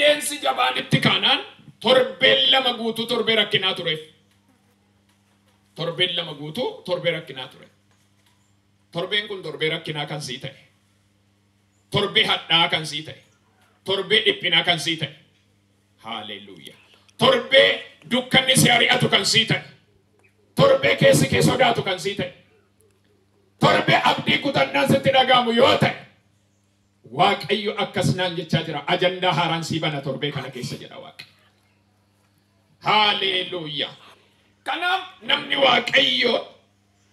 qilleensi jabaan itti kaanaan torbeen lama guutuu torbee rakkinaa ture. Torbeen lama guutuu torbee rakkinaa ture. Torbeen kun torbee rakkinaa kan sii ta'e. Torbee hadhaa kan sii ta'e. Torbee dhiphinaa kan sii ta'e. Haaleluyyaa. Torbee dukkanni si ari'atu kan sii ta'e. Torbee keessi kee sodaatu kan sii ta'e. Torbee abdii kutannaan sitti dhagaamu yoo ta'e. Waaqayyo akkas naan jechaa jira. Ajandaa haaraan sii bana torbee kana keessa jedha Waaqa. Haaleluyyaa. Kanaaf namni Waaqayyo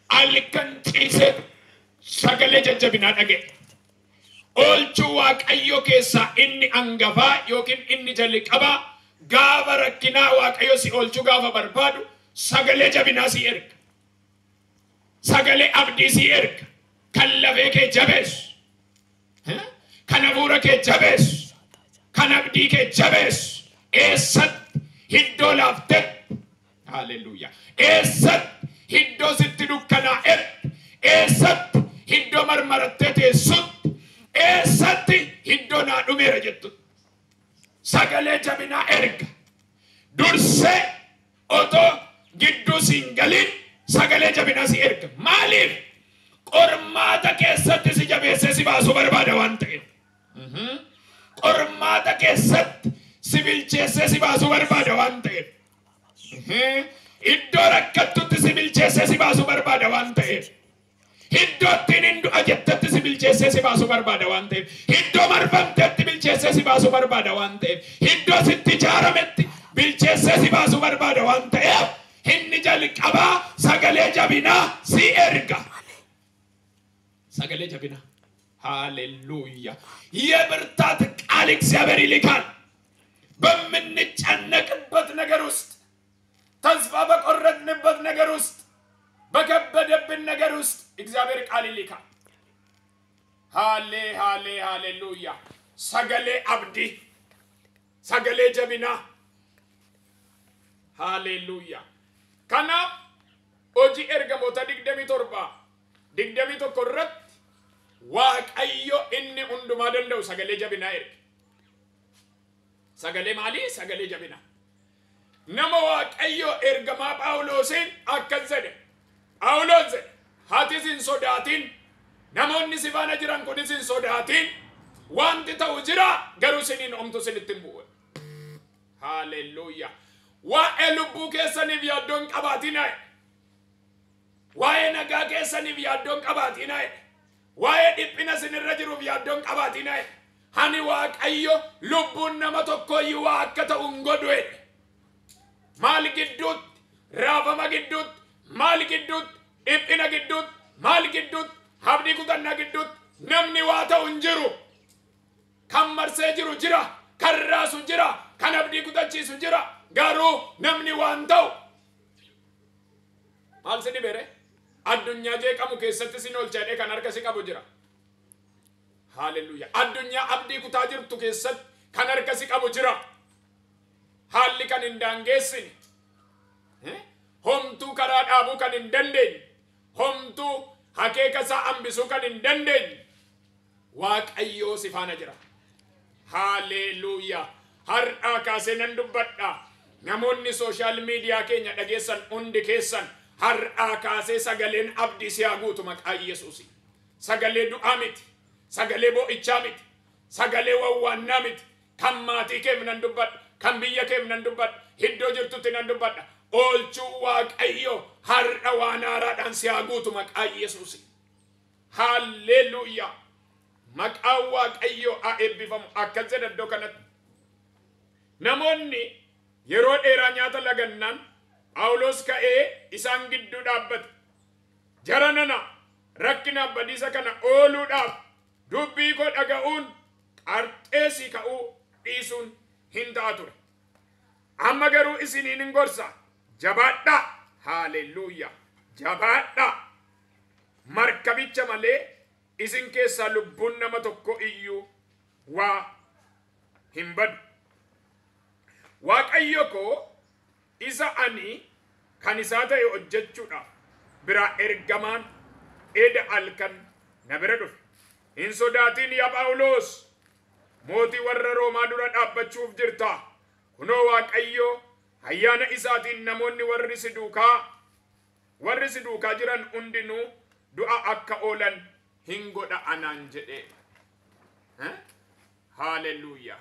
halkan ciisee sagalee jajjabinaa dhaga'e. Oolchuu Waaqayyo keessaa inni hangafaa yookiin inni jalqabaa gaafa rakkinaa Waaqayyo si oolchuu gaafa barbaadu sagalee jabinaa si erga. Sagalee abdii si erga. Kan lafee kee jabeessu. Kan hafuura kee jabeessu. Kan abdii kee jabeessu. Eessatti hiddoo laaftetti. Hallelujah. Eessatti hiddoo sitti dukkanaa'etti. Eessatti hiddoo marmarattee teessutti. Eessatti hiddoo naa dhumeera jettu. Sagalee jabinaa erga. Dursee otoo gidduu siin galin sagalee jabinaa si erga. Maaliif? Qormaata keessatti si jabeessee si baasuu barbaada waan ta'eef. Qormaata keessatti si bilcheessee si baasuu barbaada waan ta'eef. Iddoo rakkattutti si bilcheessee si baasuu barbaada waan ta'eef. Iddoo ittiin hin du'a jettetti si bilcheessee si baasuu barbaada waan ta'eef. Iddoo marfamteetti bilcheessee si baasuu barbaada waan ta'eef. Iddoo sitti ijaarametti bilcheessee si baasuu barbaada waan ta'eef. Inni jalqabaa sagalee jabinaa si erga. Sagalee jabinaa. Hallelujah. የብርታት ቃል እግዚአብሔር ይልካል። በምንጨነቅበት ነገር ውስጥ ተስፋ በቆረጥንበት ነገር ውስጥ በከበደብን ነገር ውስጥ እግዚአብሔር ቃል ይልካል። ሃሌሉያ። ሰገሌ አብዲ ሰገሌ ጀቢና ሃሌሉያ። ከና ኦጂ ኤርገሞታ ዲግደሚ ቶርባ ዲግደሚ tokkorratti Waaqayyo inni hundumaa danda'u sagalee jabinaa erge. Sagalee maalii? Sagalee jabinaa. Nama Waaqayyo ergamaa Phaawulosiin akkas jedhe. Phaawulos jedhe, ati hin sodaatin. Namoonni si faana jiran kunis hin sodaatin. Wanti ta'u jira garuu siniin homtu sinitti hin bu'e. Hallelujah. Waa'ee lubbuu keessaniif yaaddoon qabaatinaa. Waa'ee nagaa keessaniif yaaddoon qabaatinaa. Waa'ee dhiphina sinirra jiruuf yaaddoon qabaatinaa. Ani Waaqayyo lubbuun nama tokkoyyuu waa akka ta'u hin godhu. Maal gidduutti? Raafama gidduutti? Maal gidduutti? Dhiphina gidduutti? Maal gidduutti? Abdii kutannaa gidduutti? Namni waa ta'u hin jiru. Kan marsee jiru jira. Kan raasu jira. Kan abdii kutachiisu jira. Garuu namni waan ta'u. Maal si dhibere? Addunyaa jeeqamu keessatti sin oolchadhee kan harka si qabu jira. Hallelujah. Addunyaa abdii kutaa jirtu keessatti kan harka si qabu jira. Haalli kan hin daangeessine. Homtuu karaa dhaabuu kan hin dandeenye. Homtuu hakeeka isaa hambisuu kan hin dandeenye. Waaqayyoo si faana jira. Hallelujah. Har'aa kaasee nan dubbadha. Namoonni sooshaal miidiyaa keenya dhageessan hundi keessan har'aa kaasee sagaleen abdii si haa guutu maqaa Yesuusi. Sagalee du'aa miti. Sagalee boo'ichaa miti. Sagalee wawwaannaa miti. Kan maatii keef nan dubbadha. Kan biyya keef nan dubbadha. Iddoo jirtutti nan dubbadha. Oolchuu Waaqayyo har'a waan haaraadhaan si haa guutu maqaa Yesuusi. Hallelujah. Maqaa Waaqayyo haa eebbifamu. Akkas jedha iddoo kanatti. Namoonni yeroo dheeraa nyaata lagannaan Phaawulos ka'ee isaan gidduu dhaabbate. Jara nana rakkina badiisa kana ooluudhaaf dubbii koo dhaga'uun qarxeesii ka'uu dhiisuun hin ta'a ture. Amma garuu isiniin hin gorsa. Jabaadha. Hallelujah. Jabaadha. Markabicha malee isin keessaa lubbuun nama tokko iyyuu waa hin badu. Waaqayyo koo isa ani kan isaa ta'e hojjechuudhaaf biraa ergamaan eda halkan na bira dhufe. Hin sodaatin yaa Phaawulos mootii warra Roomaa dura dhaabbachuu dubbachuuf jirta. Kunoo Waaqayyo ayyaana isaatiin namoonni warri si duukaa jiran hundinuu du'a akka oolan hin godha anaan jedhe. Hallelujah.